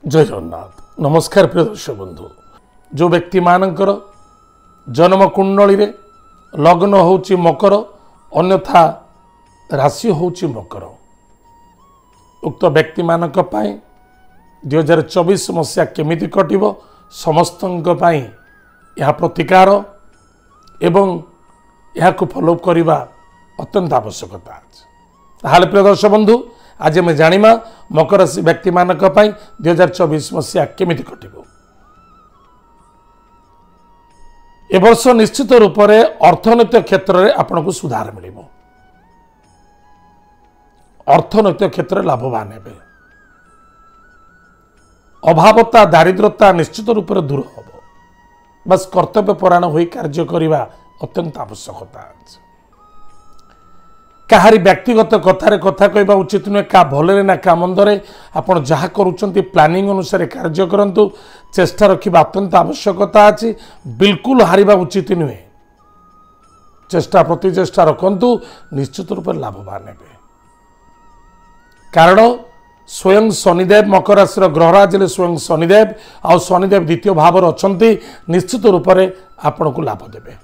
जय जगन्नाथ। नमस्कार प्रिय दर्शक बंधु। जो व्यक्ति मानकर जन्म कुंडली रे लग्न होची मकर अन्यथा राशि होची मकर, उक्त व्यक्ति मानक पाई 2024 मसीहा केमिति कटिबो समस्तंक पाई यह प्रतिकार एवं यह को फॉलो करने अत्यंत आवश्यकता अछि। ताहाले प्रिय दर्शक बंधु, आज मैं जानिमा मकर राशि व्यक्ति मानक पाई 2024 मसीहा केमिति कटिबो। ए वर्ष निश्चित रूप से अर्थनैतिक क्षेत्र में आपको सुधार मिलिबो। अर्थनैतिक क्षेत्र लाभवान हेबे। अभावता दारिद्रता निश्चित रूप से दूर हम। बस कर्तव्य परायण होई कार्य करने अत्यंत आवश्यकता अछि। कहारी व्यक्तिगत कथार कथा कहवा उचित नुहे, क्या भलरे ना क्या मंदरे आपण जहाँ करुँच प्लानिंग अनुसार कार्य करंतु। चेष्टा रखा अत्यंत आवश्यकता अछि। बिल्कुल हारिबा उचित नुहे। चेष्टा प्रतिचेष्टा रखंतु, निश्चित रूप से लाभवान हेबे। कारण स्वयं शनिदेव मकर राशि ग्रहराज स्वयं शनिदेव आ शनिदेव द्वितीय भाव अच्छी, निश्चित रूप से आपण को लाभ देवे।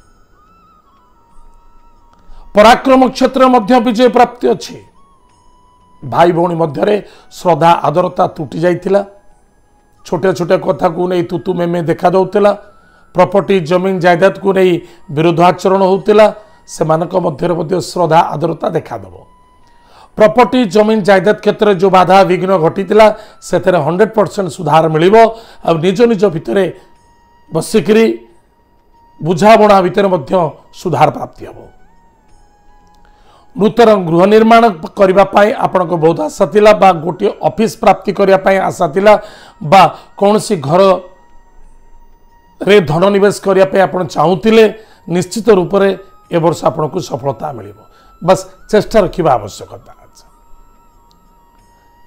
पराक्रम क्षेत्र मध्य विजय प्राप्ति अच्छी। भाई भौणी मध्य श्रद्धा आदरता तुटी जाइथिला। छोटे छोटे कथा को नहीं तुतु में देखा जाउतिला। प्रॉपर्टी जमीन जायदाद को नहीं विरोधाचरण होउतिला। सेमानक मध्य श्रद्धा आदरता देखा देबो। प्रॉपर्टी जमीन जायदाद क्षेत्र में जो बाधा विघ्न घटी से 100% सुधार मिलिबो। अब निज निज भितर बसिकरी बुझाबणा भितर मध्य सुधार प्राप्ति हम। नूतन गृह निर्माण करने आपण को बहुत आशा थिला, बा गोटे ऑफिस प्राप्ति करने आशा थिला, बा कौनसी घर रे धन निवेश करने आपण चाहूतिले, निश्चित रूप से ए वर्ष आपण को सफलता मिलिबो। बस चेष्टा रखा आवश्यकता अछि।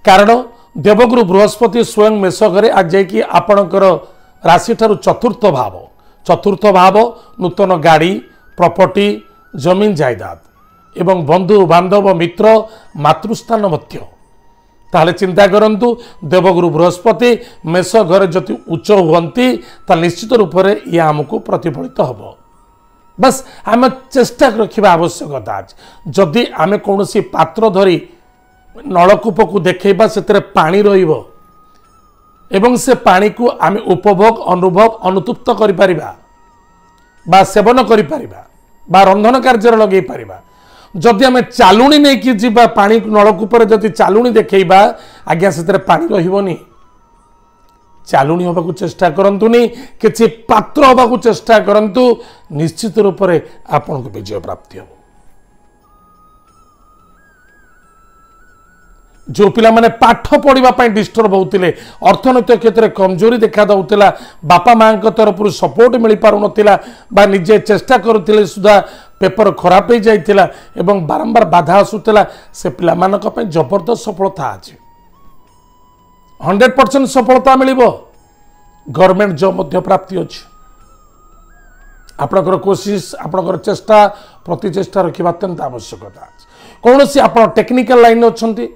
कारण देवगुरु बृहस्पति स्वयं मेष घरे आज जाकि आपणकर राशि ठारू चतुर्थ भाव नूतन गाड़ी प्रॉपर्टी जमीन जायदाद एवं बंधु बांधव मित्र मातृस्थान मध्य। ताहले चिंता करंतु, देवगुरु बृहस्पति मेष घरे जति उच्च हुअंती ताले निश्चित रूप से यह आमको प्रतिफलित हम। बस आम चेष्टा रखा आवश्यकता अछि। जदि आम कौन पात्र धरी नलकूप को देखा से पानी रहिबो एवं से पानी को आम उपभोग अनुभव अनुतप्त करिपरिबा बा सेवन करिपरिबा बा रंधन कार्य लगे पारिबा। जदि आम चालुणी नहीं कि जीवा पानी नलकूपर जदि चालुणी देखा आज्ञा से पानी रहिबोनी। चालुणी होगा चेष्टा करंतुनी, किसी पात्र होगा चेष्टा करंतु, निश्चित रूप से आपन को विजय प्राप्ति हो। जो पिला माने पाठ पढ़ा डिस्टर्ब होते, अर्थनैतिक क्षेत्र में कमजोरी देखा दाउतिला, बापा माँ तरफ सपोर्ट मिल पार ना, निजे चेष्टा करुले सुधा पेपर खराब हो जाइतिला एवं बारंबार बाधा आसूला, से पिला मानक पे जबरदस्त सफलता अछि। 100% सफलता मिलिबो। गवर्नमेंट जॉब मध्य प्राप्ति अच्छी। आपणकर कोशिश आपणकर चेष्टा प्रतिचेष्टा रखा अत्यंत आवश्यकता अछि। कौन सी आप टेक्निकल लाइन अच्छी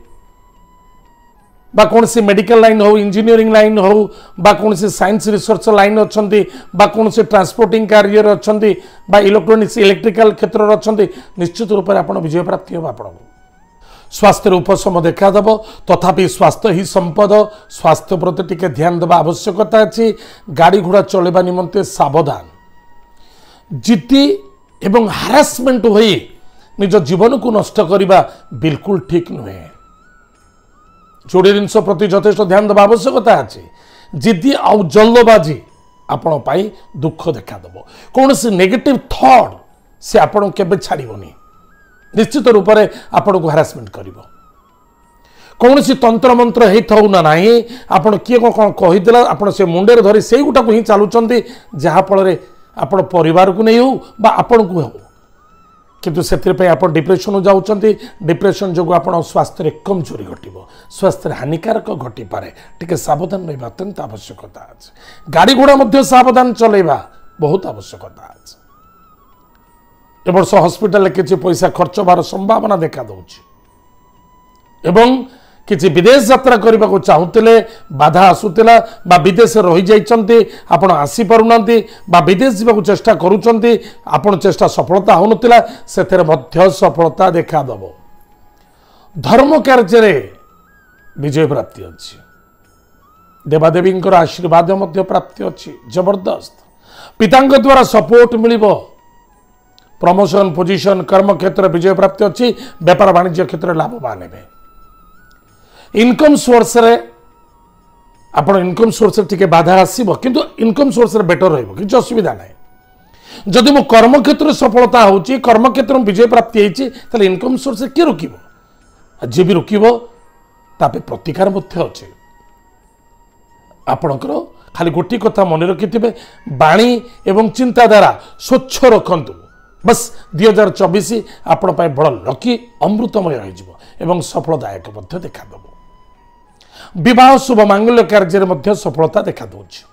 बा कौन सी मेडिकल लाइन हो, इंजीनियरिंग लाइन हो, बा कौन सी साइंस रिसर्च लाइन अच्छी, बा कौन सी ट्रांसपोर्टिंग कार्य अच्छी, बा इलेक्ट्रोनिक्स इलेक्ट्रिकल क्षेत्र अच्छी, निश्चित रूप से आप विजय प्राप्ति हो। आपको स्वास्थ्य उपशम देखादेव, तथापि स्वास्थ्य ही संपद। स्वास्थ्य प्रति टिके ध्यान देवा आवश्यकता अच्छी। गाड़ी घोड़ा चलवा निमंते सावधान। जिद्दी एवं हारासमेंट होई निज जीवन को नष्ट करने बिल्कुल ठीक नुहे। जोड़े जिनस प्रति यथेष्ट ध्यान देवा आवश्यकता अच्छी। जिद्दी आउ जल्दबाजी आपण पाई दुख देखादेव। कौन सी नेगेटिव थॉट से आपण केबे छाड़बनी। निश्चित रूप से आपण को हारासमेंट करिवो। कौन सी तंत्र मंत्र हे थाउ ना नाही, आपण किए कौन कहीदेला आपण से मुंडे धरी से गुटा को ही चलुचंती, जहाँ फल आपण परिवार को नहीं हो बा आपण को हो, किंतु से आप डिप्रेशन जाउचंती। डिप्रेशन जो आप स्वास्थ्य में कमजोरी घटो, स्वास्थ्य हानिकारक घटी पारे। टिके सावधान रहा अत्यंत आवश्यकता अछि। गाड़ी घोड़ा मध्य सावधान चलेबा बहुत आवश्यकता अछि। ए वर्ष हॉस्पिटल किसी पैसा खर्च होवार संभावना देखा दौर एवं किसी विदेश यात्रा करने को चाहूले बाधा आसूला विदेश रही जाइए आपण आसी पारना विदेश जावाक चेष्टा करुँच आपण चेष्टा सफलता हो नाला से सफलता देखादब। धर्म कार्य विजय प्राप्ति अच्छी देवादेवी आशीर्वाद प्राप्ति अच्छी जबरदस्त पिता द्वारा सपोर्ट मिल प्रमोशन पोजिशन कर्म क्षेत्र विजय प्राप्ति अच्छी व्यापार वाणिज्य क्षेत्र लाभवान हे इनकम सोर्स रे आपण इनकम सोर्स टिके बाधा आसीबो किंतु इनकम सोर्स रे बेटर रहइबो कि असुविधा नाही। जदि मो कर्म क्षेत्र सफलता होची कर्म क्षेत्र में विजय प्राप्ति होची तले इनकम सोर्स के रुकिबो जे भी रुकिबो तापे प्रतिकार मध्य अछि। आपणकर खाली गोटी कथा मन रखिथिबे बाणी एवं चिंताधारा स्वच्छ रखंतु बस 2024 आपण पाए बड़ लकी अमृतमय हो एवं सफलदायक मध्य देखा दब। विवाह शुभ मांगल्य कार्य सफलता देखा दूची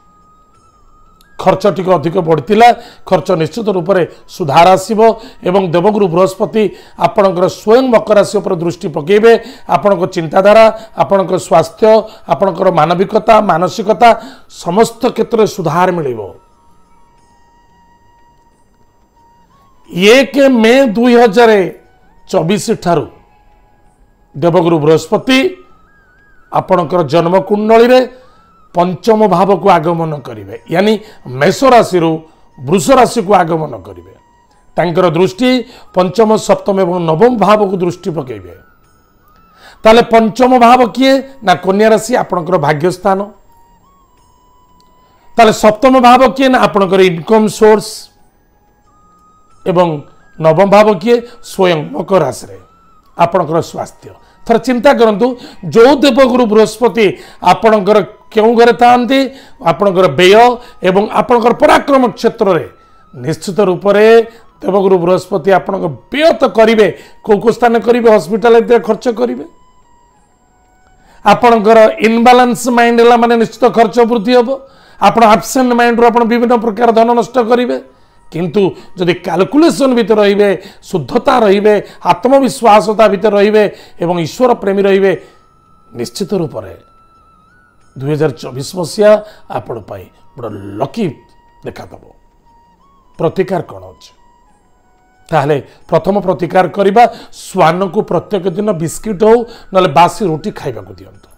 खर्च टिक अधिक बढ़ता खर्च निश्चित रूप से सुधार आसब एवं देवगुरु बृहस्पति आपणकर स्वयं मकर राशि पर दृष्टि पकेबे आपण चिंताधारा आपण स्वास्थ्य आपणकर मानविकता मानसिकता समस्त क्षेत्र में सुधार मिल। 1 मे 2024 ठारू देवगुरु बृहस्पति आपणकर जन्म कुंडली रे पंचम भाव को आगमन करेंगे यानी मेष राशि वृष राशि को आगमन करेंगे तांकर दृष्टि पंचम सप्तम एवं नवम भाव को दृष्टि पकेबे ताले पंचम भाव किए ना कन्या राशि आपणकर भाग्य स्थान ताले सप्तम भाव किए ना आपणकर इनकम सोर्स एवं नवम भाव किए स्वयं मकर राशि रे आपणकर स्वास्थ्य थर चिंता करंतु जो देवगुरु बृहस्पति आपणकर क्यों घरे थांती आपणकर व्यय एवं आपणकर पराक्रम क्षेत्र रे निश्चित रूप से देवगुरु बृहस्पति आपण व्यय तो करेंगे कौ स्थान करेंगे हॉस्पिटल खर्च करेंगे आपणकर इनबालांस माइंड है माने निश्चित खर्च वृद्धि हम आप आबसेंट माइंड रू विभिन्न प्रकार धन नष्ट करेंगे किंतु जदि कैलकुलेशन भीतर रहिबे शुद्धता रहिबे आत्मविश्वासता भीतर रहिबे एवं ईश्वर प्रेमी रहिबे निश्चित रूप से 2024 मसीहा आपण पाई बड़ लकी देखा दब। प्रतिकार कौन अच्छे ताहले प्रथम प्रतिकार करबा स्वान को प्रत्येक दिन बिस्किट हो ना बासी रोटी खाइबा को दियंतु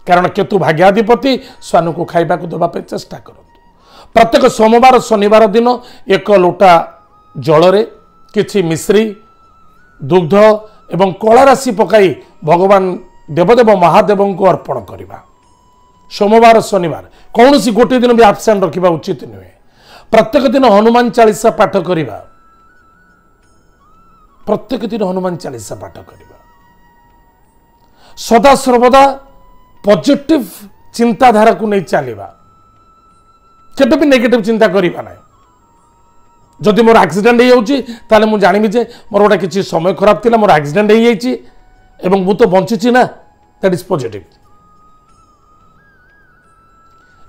कारण केतु भाग्याधिपति स्वान को खाइबा को देबा पे चेष्टा करंतु। प्रत्येक सोमवार शनिवार दिन एक लोटा जल किछि मिश्री दुग्ध एवं कला राशि पकाई भगवान देवदेव महादेव को अर्पण करवा सोमवार शनिवार कौन सी गोटे दिन भी आबसेंट रखा उचित नुहे। प्रत्येक दिन हनुमान चालीसा पाठ करवा प्रत्येक दिन हनुमान चालीसा पाठ करवा सदा सर्वदा पॉजिटिव चिंताधारा को नहीं चलवा केबे भी नेगेटिव चिंता करवा ना जदि मोर एक्सीडेंट हो जाए मुझे जानवी जे मोर गोटे किसी समय खराब थी मोर एक्सीडेंट हो जाए मु तो बंची ना दैट इज पॉजिटिव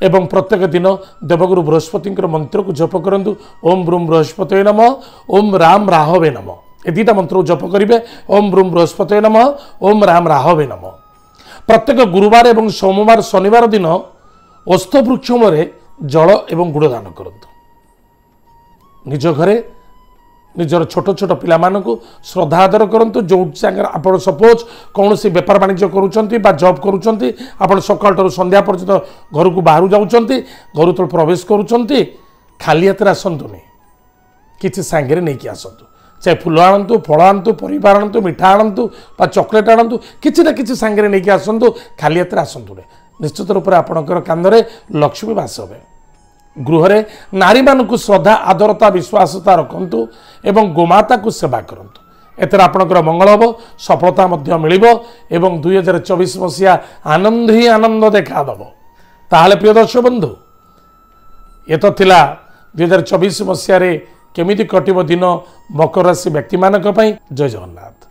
एवं प्रत्येक दिन देवगुरु बृहस्पति मंत्र को जप करंतु ओम ब्रूम बृहस्पति नमः ओम राम राहवे नमः ए दुईटा मंत्र को जप करेंगे ओम ब्रूम बृहस्पति नमः ओम राम राहवे नमः। प्रत्येक गुरुवार एवं सोमवार शनिवार दिन ओस्थ वृक्ष मूले जल एवं गुड़ दान करंतु निज घरे निजर छोट छोट पिला मानकु श्रद्धा आदर करंतु जो आप सपोज कौन सी व्यापार वाणिज्य करुँच जॉब करुँच आप सकाल संध्या पर्यंत घर को बाहर जाऊँच घर तो प्रवेश करुँच खाली हाथ आसतुनि कि सांगे नहीं आसतु चाहे फूल आणतु फल आणतु परिवार आणतु मिठा आणतु चॉकलेट आणतु किसी ना कि सांगे नहीं आसतु खाली हाथ आसतु निश्चित रूप से आपणकर कांदरे लक्ष्मी बास हे गृह नारी मानक श्रद्धा आदरता विश्वासता रखंतु एवं गोमाता को सेवा करंतु एतर आपणकर मंगल हम सफलता मध्य मिलिबो एवं 2024 मसीहा आनंद ही आनंद देखा दब। ताहले प्रिय दर्शक बंधु ये तो थिला 2024 मसीह केमिति कटिबो दिन मकर राशि व्यक्ति मानक पई। जय जगन्नाथ।